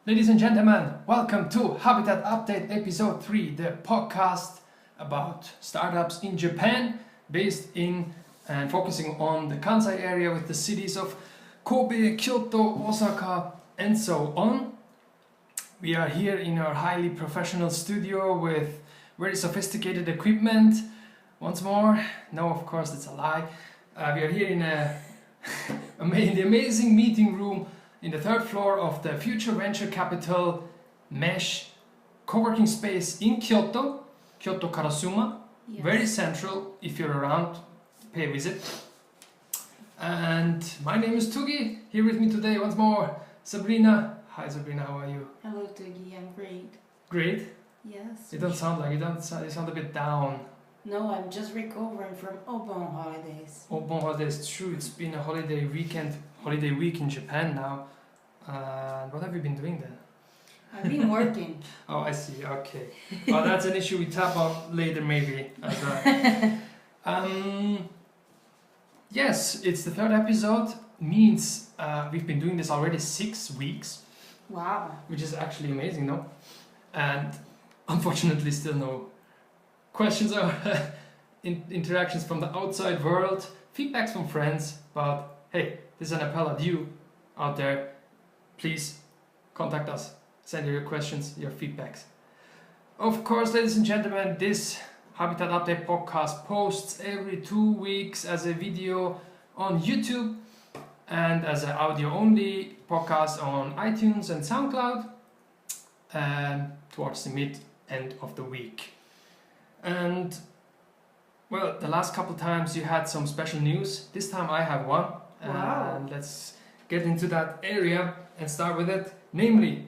Ladies and gentlemen, welcome to Habitat Update Episode 3, the podcast about startups in Japan, based in and focusing on the Kansai area with the cities of Kobe, Kyoto, Osaka, and so on. We are here in our highly professional studio with very sophisticated equipment. Once more, no, of course, it's a lie. We are here in the amazing meeting room in the third floor of the Future Venture Capital Mesh co-working space in Kyoto, Kyoto Karasuma. Yes. Very central. If you're around, pay a visit. And my name is Tugi. Here with me today once more, Sabrina. Hi Sabrina, how are you? Hello Tugi, I'm great. Great? Yes. You don't sound like you sound a bit down. No, I'm just recovering from Obon holidays. Obon holidays, true. It's been a holiday week in Japan now. What have you been doing then? I've been working. Oh, I see. Okay. Well, that's an issue we tap on later, maybe. Yes, it's the third episode. Means we've been doing this already 6 weeks. Wow. Which is actually amazing, no? And unfortunately, still no questions or interactions from the outside world, feedbacks from friends. But hey, this is an appel at you out there. Please contact us, send your questions, your feedbacks. Of course, ladies and gentlemen, this Habitat Update podcast posts every 2 weeks as a video on YouTube and as an audio only podcast on iTunes and SoundCloud towards the end of the week. And well, the last couple times you had some special news. This time I have one. Wow. And let's get into that area and start with it. Namely,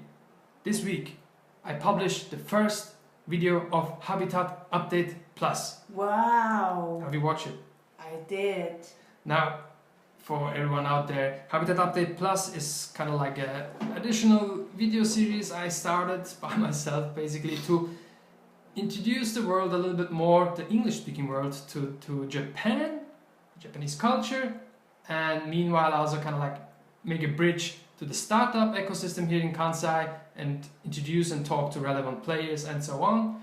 this week I published the first video of Habitat Update Plus. Wow. Have you watched it? I did. Now, for everyone out there, Habitat Update Plus is kind of like an additional video series I started by myself, basically to introduce the world a little bit more, the English-speaking world, to Japan, Japanese culture, and meanwhile also kind of like make a bridge to the startup ecosystem here in Kansai and introduce and talk to relevant players and so on.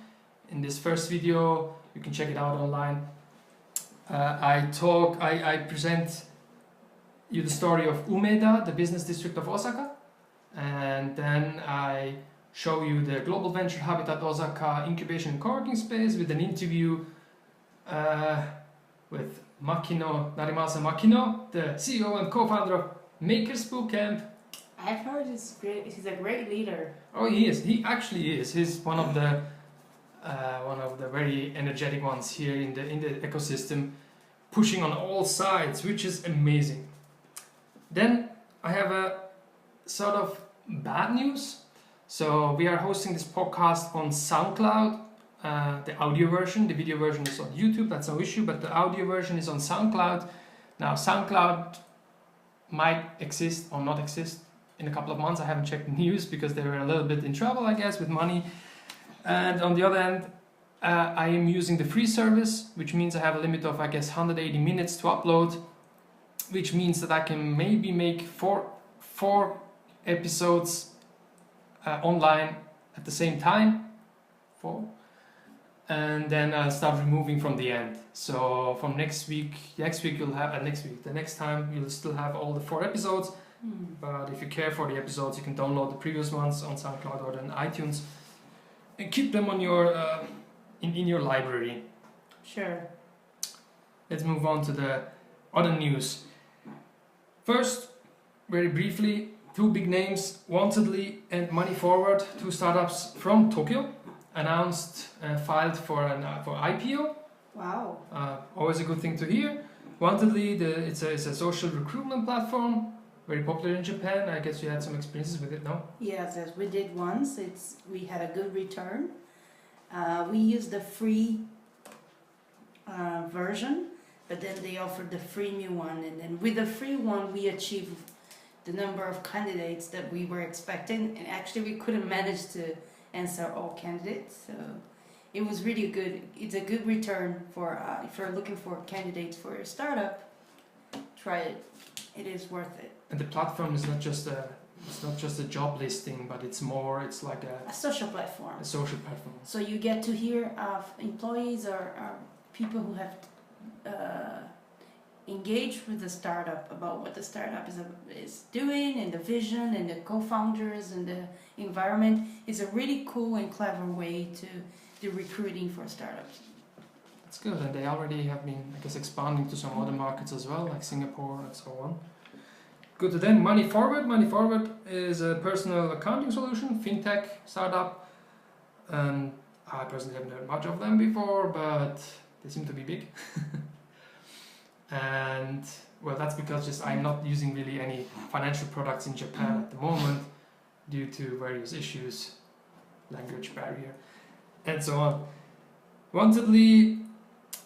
In this first video, you can check it out online. I present you the story of Umeda, the business district of Osaka, and then I show you the Global Venture Habitat Osaka incubation and co-working space with an interview with Narimasa Makino, the CEO and co-founder of Makers Bootcamp. I've heard he's great. He's a great leader. Oh, he is. He actually is. He's one of the very energetic ones here in the ecosystem, pushing on all sides, which is amazing. Then I have a sort of bad news. So we are hosting this podcast on SoundCloud, the audio version. The video version is on YouTube, that's no issue, but the audio version is on SoundCloud. Now SoundCloud might exist or not exist in a couple of months. I haven't checked the news because they were a little bit in trouble, I guess, with money. And on the other hand, I am using the free service, which means I have a limit of, I guess, 180 minutes to upload, which means that I can maybe make four episodes online at the same time, 4, and then I'll start removing from the end. So from next week you'll have the next time you'll still have all the 4 episodes. But if you care for the episodes, you can download the previous ones on SoundCloud or on iTunes and keep them on your in your library. Sure. Let's move on to the other news. First, very briefly, 2 big names, Wantedly and Money Forward, 2 startups from Tokyo, announced filed for IPO. Wow. Always a good thing to hear. Wantedly, it's a social recruitment platform, very popular in Japan. I guess you had some experiences with it, no? Yes, as we did once. We had a good return. We used the free version, but then they offered the freemium one, and then with the free one we achieved the number of candidates that we were expecting, and actually we couldn't manage to answer all candidates, so it was really good. It's a good return for if you're looking for candidates for your startup. Try it. It is worth it. And the platform is not just a it's not just a job listing, but it's more, it's like A social platform. a social platform. So you get to hear of employees or people who have engaged with the startup about what the startup is doing and the vision and the co-founders and the environment. Is a really cool and clever way to do recruiting for startups. That's good, and they already have been, I guess, expanding to some other markets as well, like Singapore and so on. Good to then, Money Forward. Money Forward is a personal accounting solution, fintech startup. I personally haven't heard much of them before, but they seem to be big. And well, that's because just I'm not using really any financial products in Japan at the moment due to various issues, language barrier, and so on. Wantedly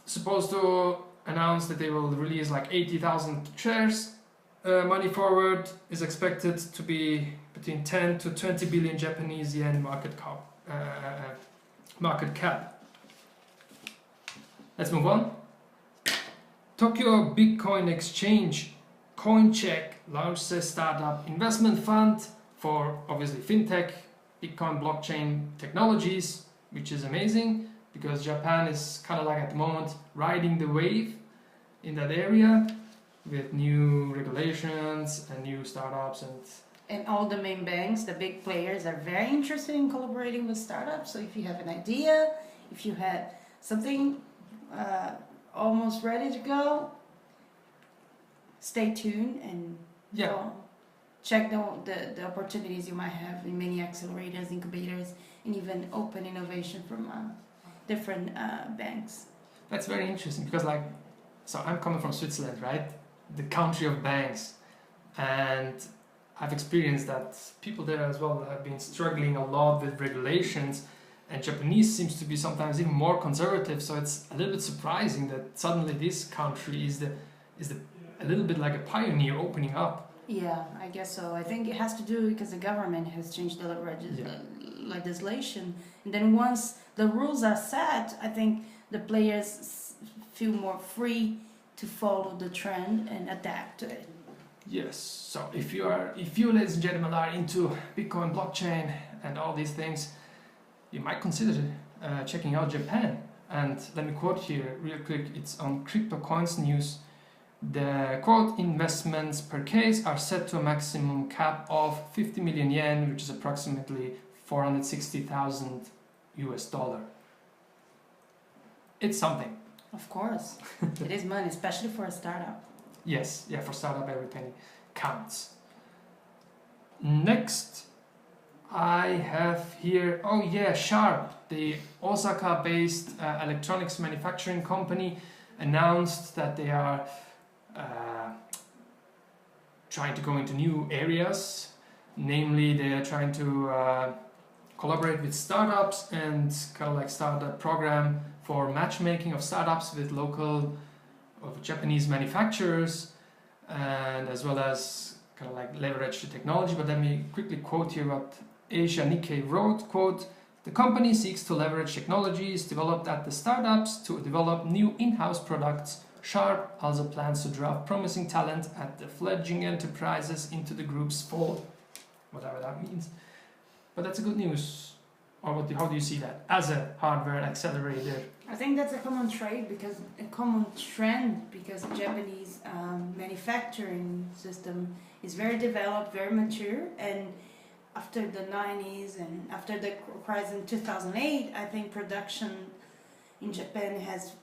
supposed to announce that they will release like 80,000 shares. Money Forward is expected to be between 10 to 20 billion Japanese yen market cap. Let's move on. Tokyo Bitcoin Exchange CoinCheck launched a startup investment fund for obviously fintech, Bitcoin blockchain technologies, which is amazing because Japan is kind of like at the moment riding the wave in that area with new regulations and new startups and all the main banks, the big players, are very interested in collaborating with startups. So if you have an idea, if you had something almost ready to go, stay tuned and check the opportunities you might have in many accelerators, incubators, and even open innovation from different banks. That's very interesting because so I'm coming from Switzerland, right? The country of banks, and I've experienced that people there as well have been struggling a lot with regulations, and Japanese seems to be sometimes even more conservative, so it's a little bit surprising that suddenly this country is a little bit like a pioneer opening up. Yeah, I guess so. I think it has to do because the government has changed the legislation, and then once the rules are set, I think the players feel more free to follow the trend and adapt to it. Yes, so if you ladies and gentlemen are into Bitcoin, blockchain and all these things, you might consider checking out Japan. And let me quote here real quick, it's on CryptoCoins News. The quote, investments per case are set to a maximum cap of 50 million yen, which is approximately $460,000 US. It's something. Of course, it is money, especially for a startup. Yes, yeah, for startup every penny counts. Next, I have here, Sharp, the Osaka-based electronics manufacturing company, announced that they are trying to go into new areas. Namely, they are trying to collaborate with startups and kind of like start a program for matchmaking of startups with local Japanese manufacturers, and as well as kind of like leverage the technology. But let me quickly quote here what Asia Nikkei wrote, quote, the company seeks to leverage technologies developed at the startups to develop new in-house products. Sharp also plans to draft promising talent at the fledgling enterprises into the group's fold, whatever that means. But that's a good news. Or how do you see that as a hardware accelerator? I think that's a common trend because the Japanese manufacturing system is very developed, very mature, and after the 90s and after the crisis in 2008, I think production in Japan has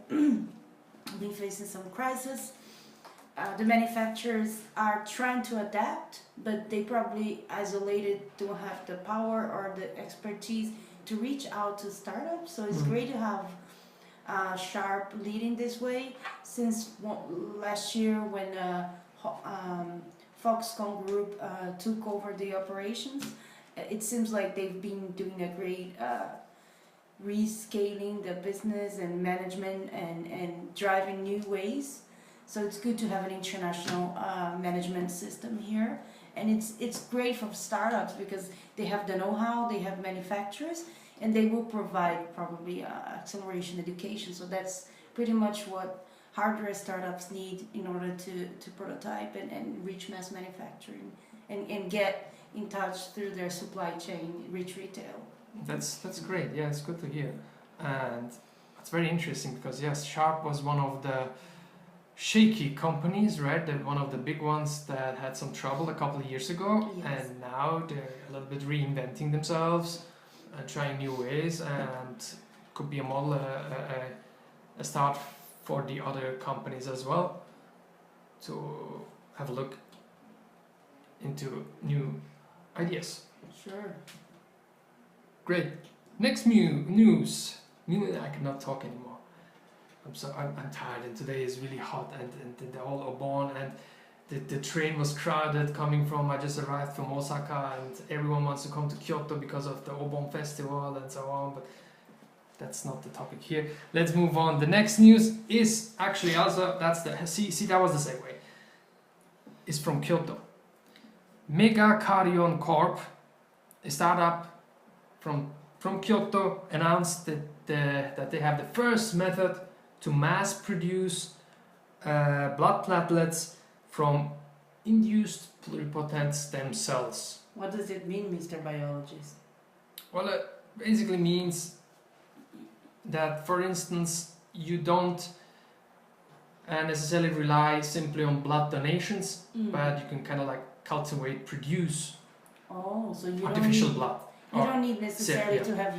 been facing some crisis. The manufacturers are trying to adapt, but they probably isolated, don't have the power or the expertise to reach out to startups. So it's great to have Sharp leading this way. Since last year when Foxconn Group took over the operations, it seems like they've been doing a great rescaling the business and management and driving new ways. So it's good to have an international management system here, and it's great for startups because they have the know-how, they have manufacturers, and they will provide probably acceleration education. So that's pretty much what hardware startups need in order to prototype and reach mass manufacturing and get in touch through their supply chain, reach retail. That's great. Yeah, it's good to hear. And it's very interesting because yes, Sharp was one of the shaky companies, right? They're one of the big ones that had some trouble a couple of years ago, Yes. and now they're a little bit reinventing themselves and trying new ways, and could be a model, a start for the other companies as well to have a look into new ideas. Sure. Great. Next news. I cannot talk anymore. I'm tired, and today is really hot, and the whole Obon, and the train was crowded coming from. I just arrived from Osaka, and everyone wants to come to Kyoto because of the Obon festival and so on. But that's not the topic here. Let's move on. The next news is actually also see that was the segue. Is from Kyoto. Mega Carrion Corp, a startup from Kyoto, announced that they have the first method to mass produce blood platelets from induced pluripotent stem cells. What does it mean, Mr. Biologist? Well, it basically means that, for instance, you don't necessarily rely simply on blood donations, but you can kind of like cultivate, produce so you artificial blood. You don't need necessarily yeah. to have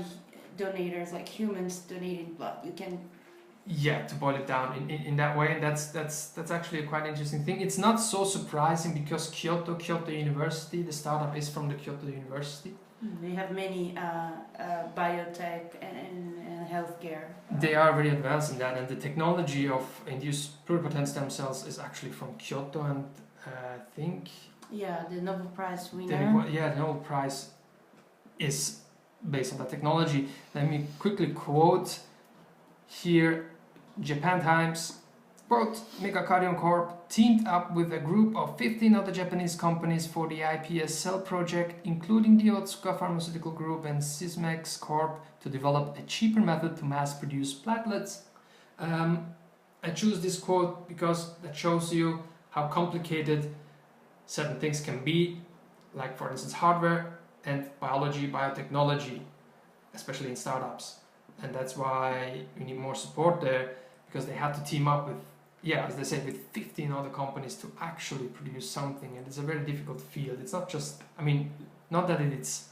donators like humans donating blood. You can. Yeah, to boil it down in that way, and that's actually a quite interesting thing. It's not so surprising because Kyoto University, the startup is from the Kyoto University. They have many biotech and healthcare. They are very advanced in that, and the technology of induced pluripotent stem cells is actually from Kyoto, and I think. Yeah, the Nobel Prize winner. The Nobel Prize is based on that technology. Let me quickly quote here Japan Times. Quote, Mega Carrion Corp teamed up with a group of 15 other Japanese companies for the iPS cell project, including the Otsuka Pharmaceutical Group and Sysmex Corp, to develop a cheaper method to mass produce platelets. I choose this quote because that shows you how complicated certain things can be, like for instance hardware and biology, biotechnology, especially in startups. And that's why we need more support there, because they had to team up with, as they said, with 15 other companies to actually produce something. And it's a very difficult field. It's not just, not that it's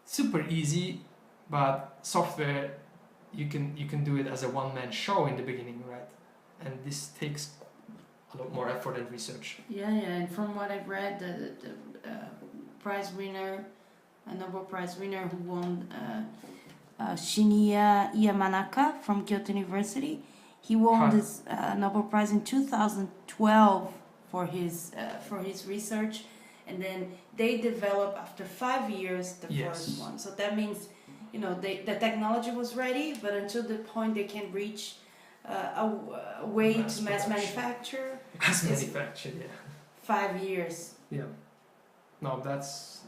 super easy, but software, you can do it as a one-man show in the beginning, right? And this takes a lot more effort and research. Yeah, and from what I've read, the prize winner, a Nobel Prize winner who won, Shinya Yamanaka from Kyoto University, he won this Nobel Prize in 2012 for his research, and then they developed after 5 years the first one. So that means, the technology was ready, but until the point they can reach a way to mass manufacture. Mass manufacture, 5 years. Yeah. No,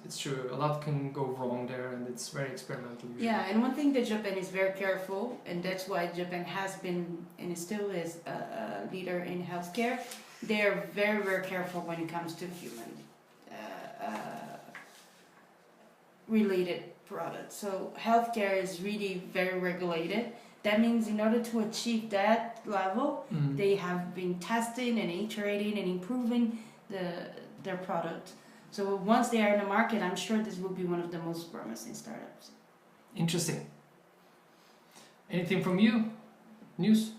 it's true. A lot can go wrong there, and it's very experimental. Usually. Yeah, and one thing that Japan is very careful, and that's why Japan has been and still is a leader in healthcare. They are very, very careful when it comes to human related products. So healthcare is really very regulated. That means in order to achieve that level, they have been testing and iterating and improving their product. So once they are in the market, I'm sure this will be one of the most promising startups. Interesting. Anything from you? News?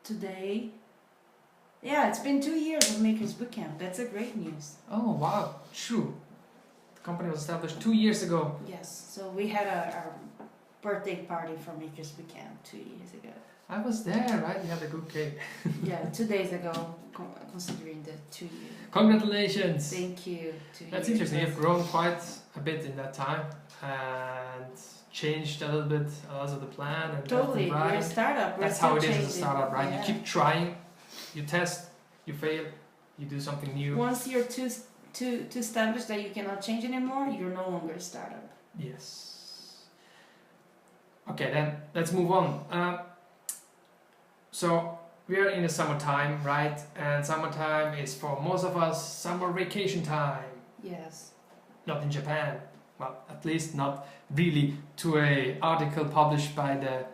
Today? Yeah, it's been 2 years of Makers Bootcamp. That's a great news. Oh, wow. True. The company was established 2 years ago. Yes, so we had our birthday party for Makers Bootcamp 2 years ago. I was there, right? You had a good cake. Yeah, 2 days ago, considering the 2 years. Congratulations! Thank you. That's interesting. You've grown quite a bit in that time and changed a little bit also the plan. And totally, we're a startup. That's how it is as a startup, right? Yeah. You keep trying, you test, you fail, you do something new. Once you're too established that you cannot change anymore, you're no longer a startup. Yes. Okay, then let's move on. So we are in the summertime, right? And summertime is for most of us summer vacation time. Yes. Not in Japan. Well, at least not really to a article published by the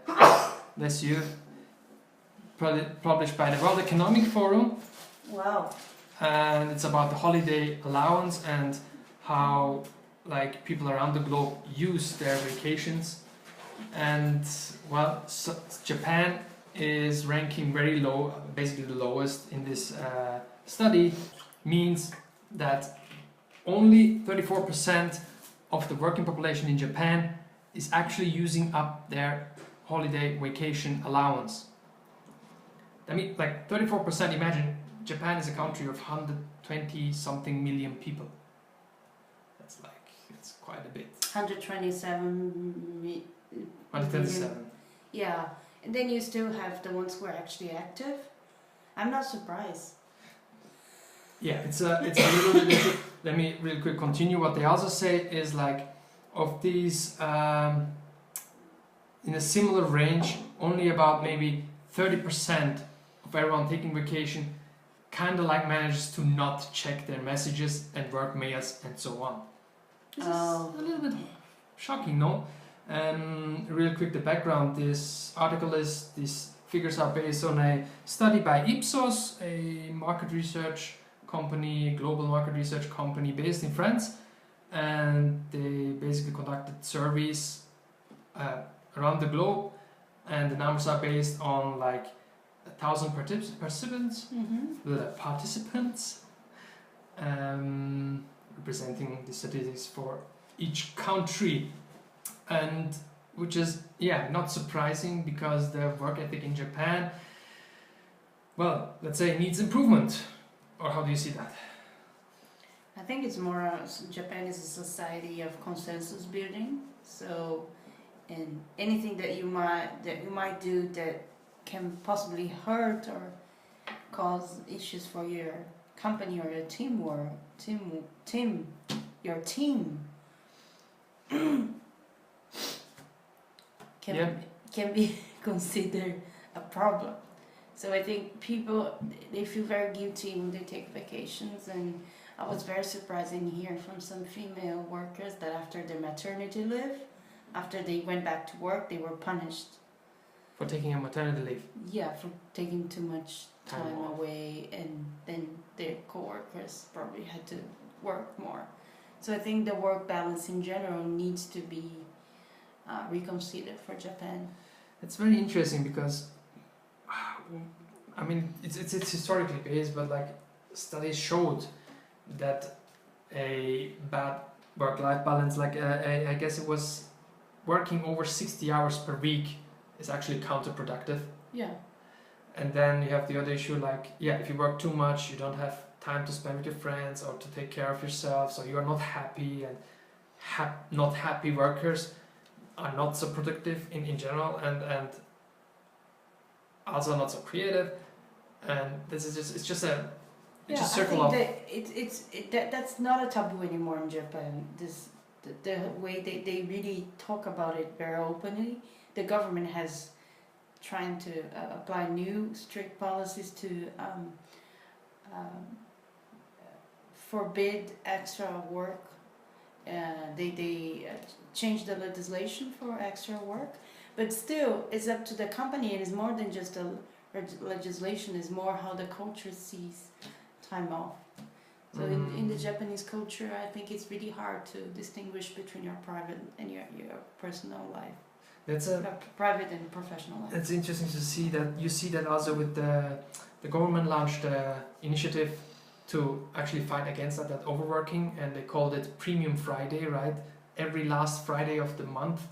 bless you, published by the World Economic Forum. Wow. And it's about the holiday allowance and how like people around the globe use their vacations. And well, so Japan is ranking very low, basically the lowest in this study, means that only 34% of the working population in Japan is actually using up their holiday vacation allowance. I mean, like 34%, imagine Japan is a country of 120 something million people. That's like, it's quite a bit. 127. 127. Yeah, and then you still have the ones who are actually active. I'm not surprised. Yeah, it's a little bit. Let me real quick continue. What they also say is like, of these, in a similar range, only about maybe 30% of everyone taking vacation kind of like manages to not check their messages and work mails and so on. This is a little bit shocking, no? Real quick, the background. This article is, these figures are based on a study by Ipsos, a market research company, global market research company based in France, and they basically conducted surveys around the globe, and the numbers are based on like 1,000 participants, representing the statistics for each country, and which is not surprising because the work ethic in Japan, well, let's say, needs improvement. Or how do you see that? I think it's more Japan is a society of consensus building. So, and anything that you might do that can possibly hurt or cause issues for your company or your team can be considered a problem. So I think people, they feel very guilty when they take vacations, and I was very surprised in hearing from some female workers that after their maternity leave, after they went back to work, they were punished. For taking a maternity leave? Yeah, for taking too much time away, and then their co-workers probably had to work more. So I think the work balance in general needs to be reconsidered for Japan. It's very interesting because I mean, it's historically based, but like studies showed that a bad work-life balance, like I guess it was working over 60 hours per week, is actually counterproductive. Yeah. And then you have the other issue, like if you work too much, you don't have time to spend with your friends or to take care of yourself, so you are not happy, and not happy workers are not so productive in general, and also not so creative, and this is just a circle of. I think that's not a taboo anymore in Japan. The way they really talk about it very openly. The government has trying to apply new strict policies to forbid extra work. They changed the legislation for extra work. But still, it's up to the company, and it's more than just a legislation. It's more how the culture sees time off. So in the Japanese culture, I think it's really hard to distinguish between your private and your personal life. That's a private and professional life. It's interesting to see that. You see that also with the government launched an initiative to actually fight against that overworking, and they called it Premium Friday, right? Every last Friday of the month.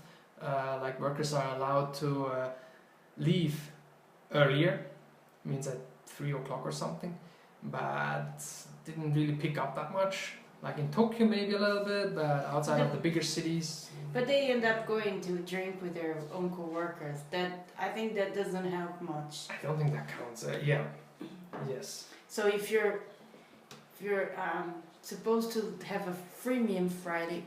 Like workers are allowed to leave earlier, means at 3 o'clock or something, but didn't really pick up that much. Like in Tokyo maybe a little bit, but outside of the bigger cities. But they end up going to drink with their own co-workers. I think that doesn't help much. I don't think that counts. Yes. So if you're supposed to have a premium Friday,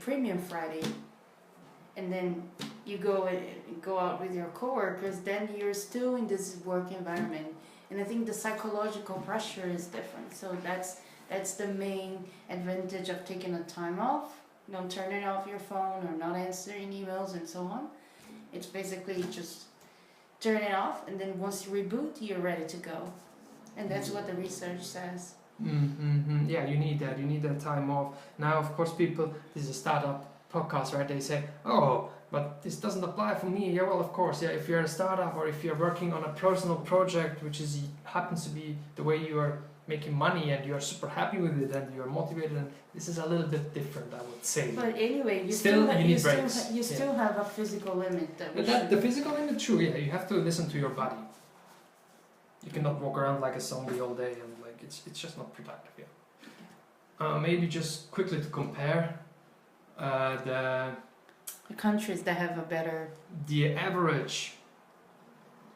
and then you go out with your coworkers, then you're still in this work environment, And I think the psychological pressure is different. So that's the main advantage of taking a time off. Turning off your phone or not answering emails and so on. It's basically just turn it off, and then once you reboot, you're ready to go. And that's what the research says. Yeah, you need that. You need that time off. Now, of course, people, this is a startup podcast, right? They say, oh, but this doesn't apply for me. Yeah, well, of course, yeah. If you're a startup or if you're working on a personal project, which happens to be the way you are making money and you're super happy with it and you're motivated, and this is a little bit different, I would say. But anyway, you still need breaks. You still have a physical limit. The physical limit, true, yeah. You have to listen to your body. You cannot walk around like a zombie all day, and like it's just not productive. Yeah. Maybe just quickly to compare the countries that have a better. The average,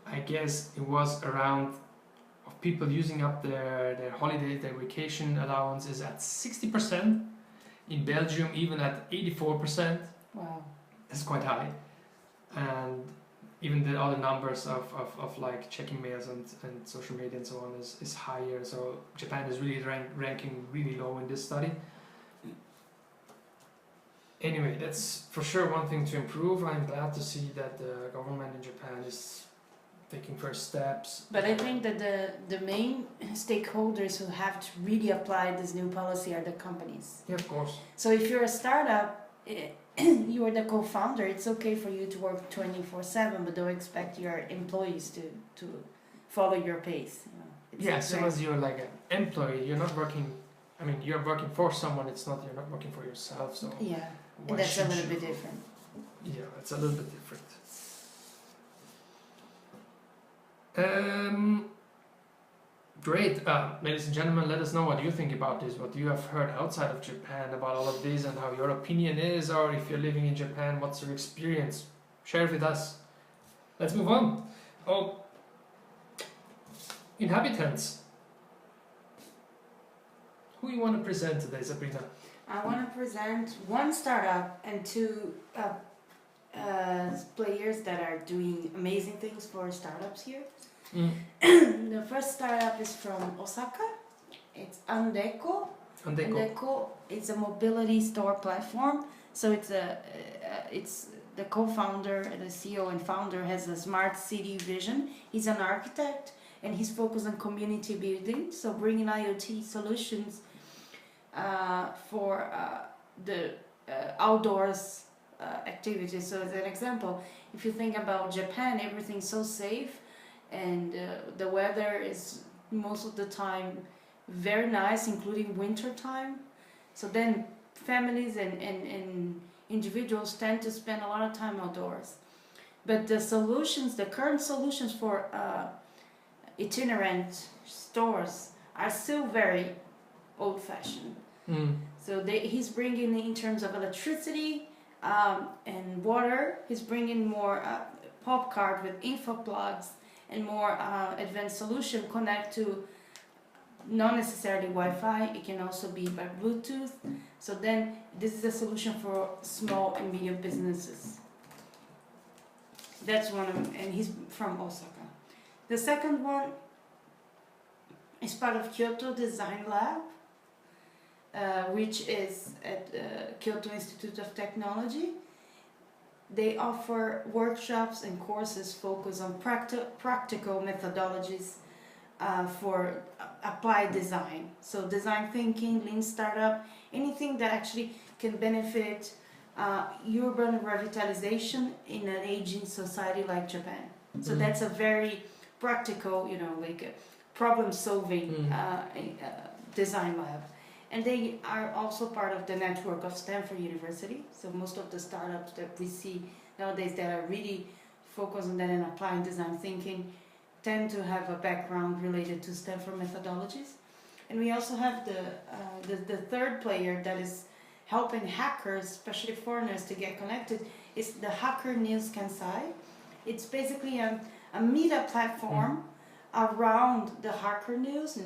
I guess, it was around of people using up their holiday, their vacation allowance is at 60%. In Belgium, even at 84%. Wow, that's quite high. And even the other numbers of like checking mails and social media and so on is higher. So Japan is really ranking really low in this study. Anyway, that's for sure one thing to improve. I'm glad to see that the government in Japan is taking first steps. But I think that the main stakeholders who have to really apply this new policy are the companies. Yeah, of course. So if you're a startup, you are the co-founder, it's okay for you to work 24/7, but don't expect your employees to follow your pace. Yeah, so as you're like an employee, you're not working, I mean, you're working for someone, you're not working for yourself, so... Yeah, and that's a little bit different. Yeah, it's a little bit different. Great, ladies and gentlemen, let us know what you think about this, what you have heard outside of Japan about all of this and how your opinion is, or if you're living in Japan, what's your experience? Share it with us. Let's move on. Oh, inhabitants. Who you want to present today, Sabrina? I want to present one startup and two players that are doing amazing things for startups here. The first startup is from Osaka. It's Andeko. Andeko is a mobility store platform. So it's the co-founder, the CEO and founder has a smart city vision. He's an architect and he's focused on community building. So bringing IoT solutions for the outdoors activities. So as an example, if you think about Japan, everything's so safe. And the weather is most of the time very nice, including winter time. So then families and individuals tend to spend a lot of time outdoors. But the current solutions for itinerant stores are still very old-fashioned. So he's bringing in terms of electricity and water, he's bringing more pop card with info plugs and more advanced solution connect to not necessarily Wi-Fi, it can also be by Bluetooth. So then this is a solution for small and medium businesses. That's one of them, and he's from Osaka. The second one is part of Kyoto Design Lab, which is at Kyoto Institute of Technology. They offer workshops and courses focused on practical methodologies for applied design. So design thinking, lean startup, anything that actually can benefit urban revitalization in an aging society like Japan. So that's a very practical, problem-solving design lab. And they are also part of the network of Stanford University. So most of the startups that we see nowadays that are really focused on that and applying design thinking tend to have a background related to Stanford methodologies. And we also have the third player that is helping hackers, especially foreigners, to get connected, is the Hacker News Kansai. It's basically a media platform around the Hacker News,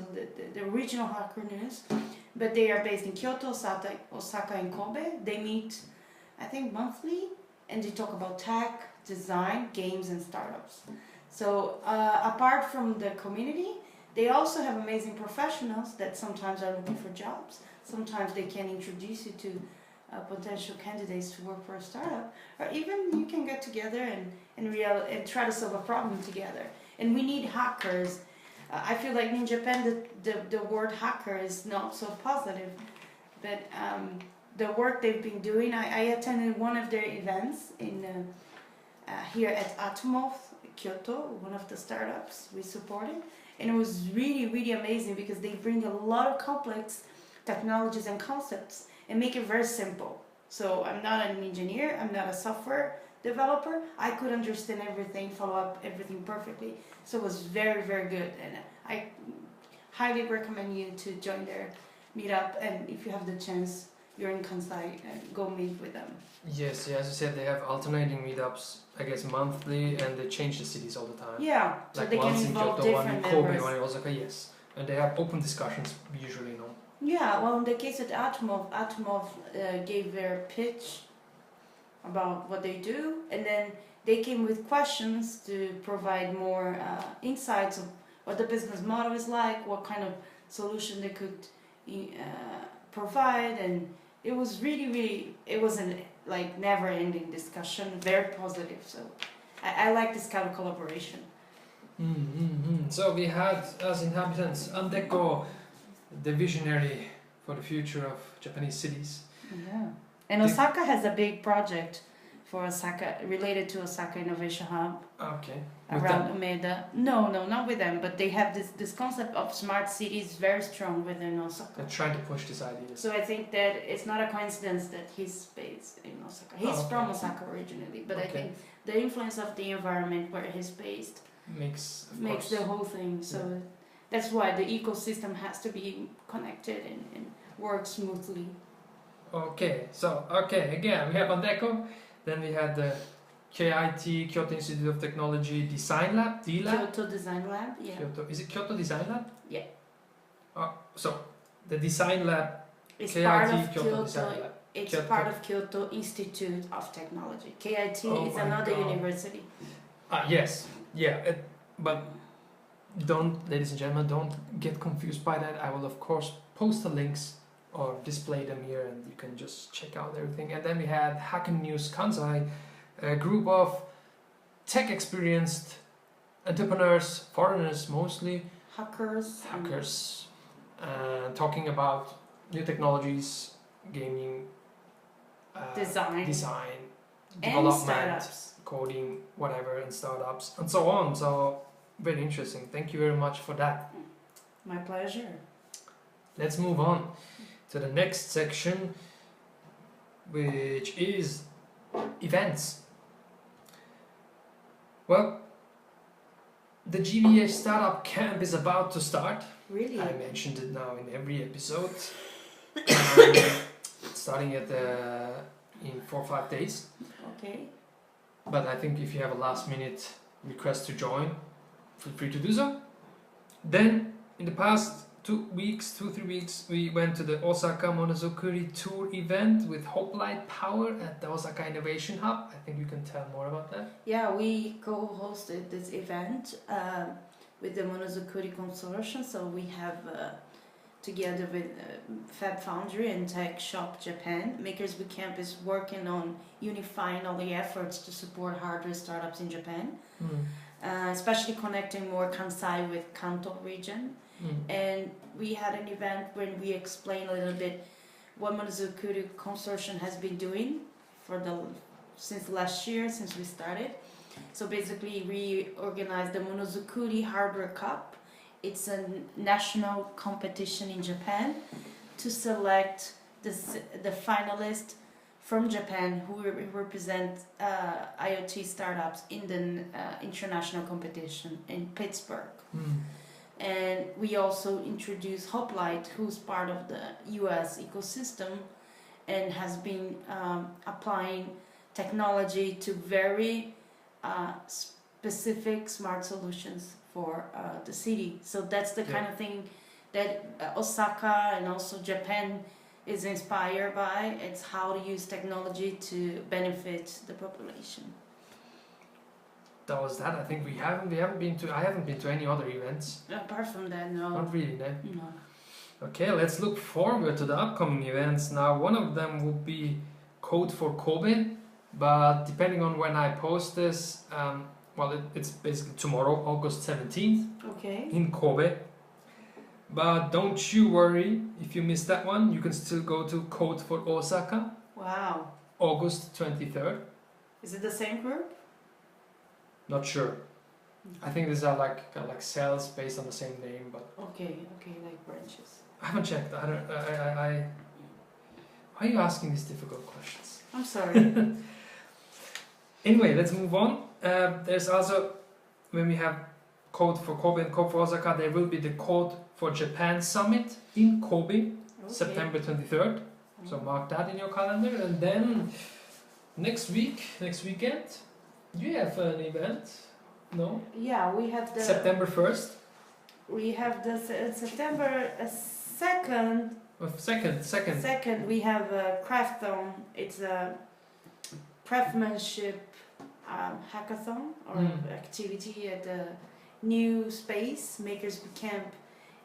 the regional Hacker News. But they are based in Kyoto, Osaka, and Kobe. They meet, I think, monthly, and they talk about tech, design, games, and startups. So apart from the community, They also have amazing professionals that sometimes are looking for jobs. Sometimes they can introduce you to potential candidates to work for a startup, or even you can get together and try to solve a problem together. And we need hackers. I feel like in Japan the word hacker is not so positive, but the work they've been doing. I attended one of their events in here at Atomov Kyoto, one of the startups we supported, and it was really amazing because they bring a lot of complex technologies and concepts and make it very simple. So I'm not an engineer, I'm not a software developer. I could understand everything, follow up everything perfectly. So it was very good, and I highly recommend you to join their meetup, and if you have the chance, you're in Kansai, go meet with them. Yes, yeah, as you said, they have alternating meetups, I guess monthly, and they change the cities all the time. Yeah, so like they once can in involve Kyoto, one in different Kobe, members. one in Osaka, yes. And they have open discussions usually, no? Yeah, well, in the case of Atomov gave their pitch about what they do, and then they came with questions to provide more insights of what the business model is like, what kind of solution they could provide, and it was really, it was an like never-ending discussion, very positive. So I like this kind of collaboration. So we had, as inhabitants, Andeko, the visionary for the future of Japanese cities. Yeah, and Osaka has a big project for Osaka related to Osaka Innovation Hub. Okay. Around Umeda. No, not with them, but they have this concept of smart cities very strong within Osaka. They're trying to push this idea. So I think that it's not a coincidence that he's based in Osaka. He's from Osaka originally, but I think the influence of the environment where he's based makes the whole thing. So that's why the ecosystem has to be connected and work smoothly. Okay, so again we have Andeko, then we had the KIT, Kyoto Institute of Technology Design Lab, D-Lab? Kyoto Design Lab, yeah. Is it Kyoto Design Lab? Yeah. So the Design Lab, it's KIT, part of Kyoto Design Lab. It's part of Kyoto Institute of Technology. KIT is another university. Yes, yeah, but ladies and gentlemen, don't get confused by that. I will of course post the links or display them here, and you can just check out everything. And then we had Hacken News Kansai, a group of tech-experienced entrepreneurs, foreigners mostly, hackers, talking about new technologies, gaming, design, development, coding, whatever, and startups, and so on. So very interesting. Thank you very much for that. My pleasure. Let's move on to the next section, which is events. Well, the GBA Startup Camp is about to start. Really? I mentioned it now in every episode. Starting at in 4 or 5 days. Okay. But I think if you have a last minute request to join, feel free to do so. Then, in the past 2 or 3 weeks, we went to the Osaka Monozukuri Tour event with Hope Light Power at the Osaka Innovation Hub. I think you can tell more about that. Yeah, we co-hosted this event with the Monozukuri Consortium. So we have, together with Fab Foundry and Tech Shop Japan, Makers Bootcamp is working on unifying all the efforts to support hardware startups in Japan, especially connecting more Kansai with Kanto region. And we had an event when we explained a little bit what Monozukuri Consortium has been doing since last year, since we started. So basically we organized the Monozukuri Hardware Cup. It's a national competition in Japan to select the finalists from Japan who represent IoT startups in the international competition in Pittsburgh. And we also introduced Hope Light, who's part of the US ecosystem and has been applying technology to very specific smart solutions for the city. So that's the kind of thing that Osaka and also Japan is inspired by. It's how to use technology to benefit the population. that was that. I think we haven't been to. I haven't been to any other events. Apart from that, no. Not really, no. No. Okay, let's look forward to the upcoming events. Now, one of them will be Code for Kobe, but depending on when I post this, well, it's basically tomorrow, August 17th, Okay. in Kobe. But don't you worry if you missed that one. You can still go to Code for Osaka, Wow. August 23rd. Is it the same group? Not sure. I think these are like cells based on the same name, but Okay, like branches. I haven't checked. I don't. Why are you asking these difficult questions? I'm sorry. Anyway, let's move on. There's also, when we have Code for Kobe and Code for Osaka, there will be the Code for Japan Summit in Kobe, Okay. September 23rd. So mark that in your calendar. And then next weekend, do you have an event? No? Yeah, we have the September 1st? we have the September 2nd. Second. We have a craftathon. It's a craftsmanship hackathon or activity at the new space. Makers Camp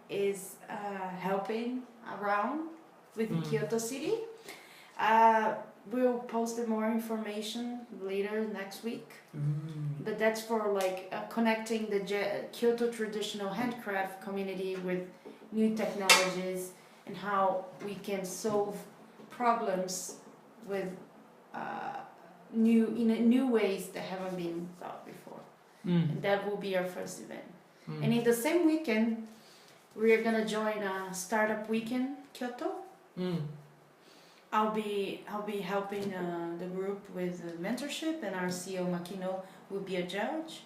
is helping around with Kyoto City. We'll post more information later next week. But that's for like connecting the Kyoto traditional handcraft community with new technologies and how we can solve problems with new ways that haven't been thought before. And that will be our first event. And in the same weekend, we are gonna join a startup weekend Kyoto. I'll be helping the group with mentorship, and our CEO Makino will be a judge.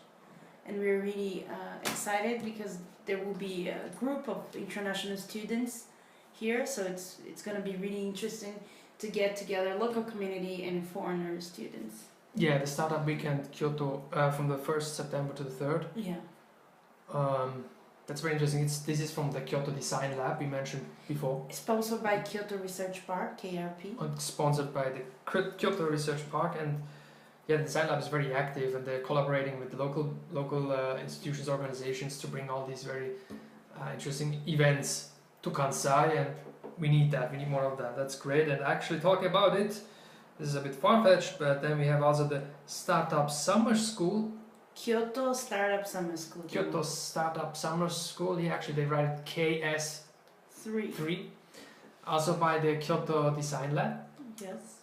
And we're really excited because there will be a group of international students here, so it's gonna be really interesting to get together local community and foreigner students. Yeah, the startup weekend Kyoto from the 1st September to the 3rd. Yeah. That's very interesting. This is from the Kyoto Design Lab we mentioned before. Sponsored by Kyoto Research Park, KRP. Sponsored by the Kyoto Research Park, and yeah, the Design Lab is very active, and they're collaborating with local institutions, organizations to bring all these very interesting events to Kansai, and we need that. We need more of that. That's great. And actually, talking about it, this is a bit far-fetched, but then we have also the Startup Summer School. Kyoto Startup Summer School. Kyoto Startup Summer School. Yeah, actually they write it KS3. Also by the Kyoto Design Lab. Yes.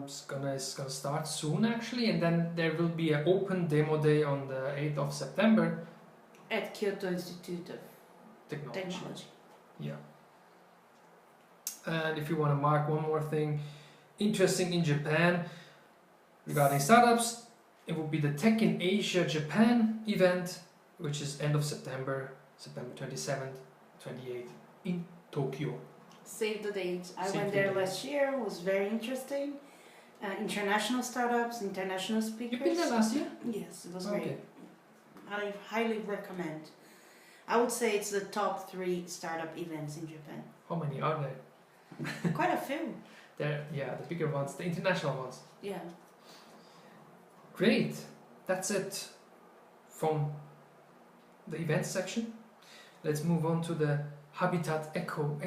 It's gonna start soon actually, and then there will be an open demo day on the 8th of September. At Kyoto Institute of Technology. Yeah. And if you want to mark one more thing interesting in Japan regarding startups, it will be the Tech in Asia Japan event, which is end of September 27th, 28th in Tokyo. Save the date. I went there last year. It was very interesting. International startups, international speakers. You've been there last year? Yes, it was great. I highly recommend. I would say it's the top 3 startup events in Japan. How many are there? Quite a few. The bigger ones, the international ones. Yeah. Great. That's it from the events section. Let's move on to the habitat echo.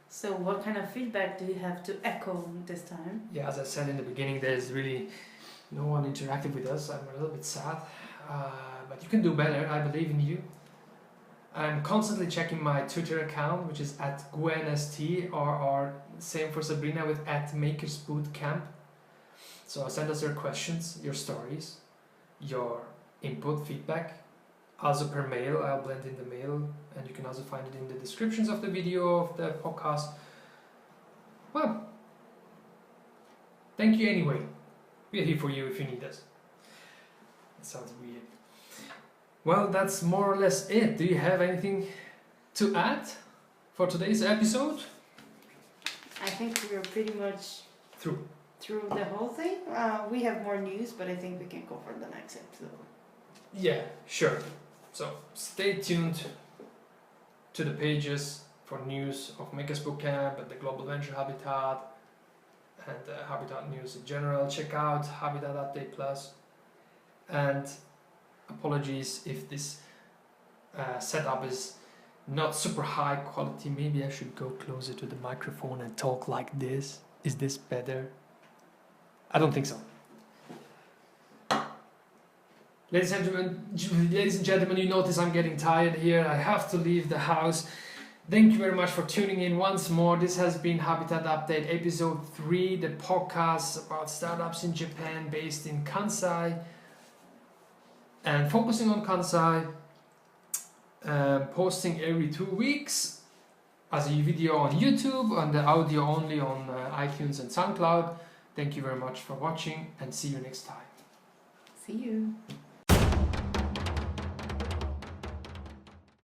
So what kind of feedback do you have to echo this time? Yeah, as I said in the beginning, there's really no one interactive with us. I'm a little bit sad, but you can do better. I believe in you. I'm constantly checking my Twitter account, which is at Günes, or same for Sabrina with at @makersbootcamp. So send us your questions, your stories, your input, feedback. Also per mail, I'll blend in the mail, and you can also find it in the descriptions of the video, of the podcast. Well, thank you anyway. We're here for you if you need us. That sounds weird. Well, that's more or less it. Do you have anything to add for today's episode? I think we're pretty much through the whole thing. We have more news, but I think we can go for the next episode. Yeah, sure. So stay tuned to the pages for news of Makers Bootcamp and the Global Venture Habitat and Habitat news in general. Check out Habitat Update Plus. and apologies if this setup is not super high quality. Maybe I should go closer to the microphone and talk like this. Is this better? I don't think so. Ladies and gentlemen, you notice I'm getting tired here. I have to leave the house. Thank you very much for tuning in once more. This has been Habitat Update episode 3, the podcast about startups in Japan based in Kansai and focusing on Kansai, posting every 2 weeks as a video on YouTube and the audio only on iTunes and SoundCloud. Thank you very much for watching and see you next time. See you.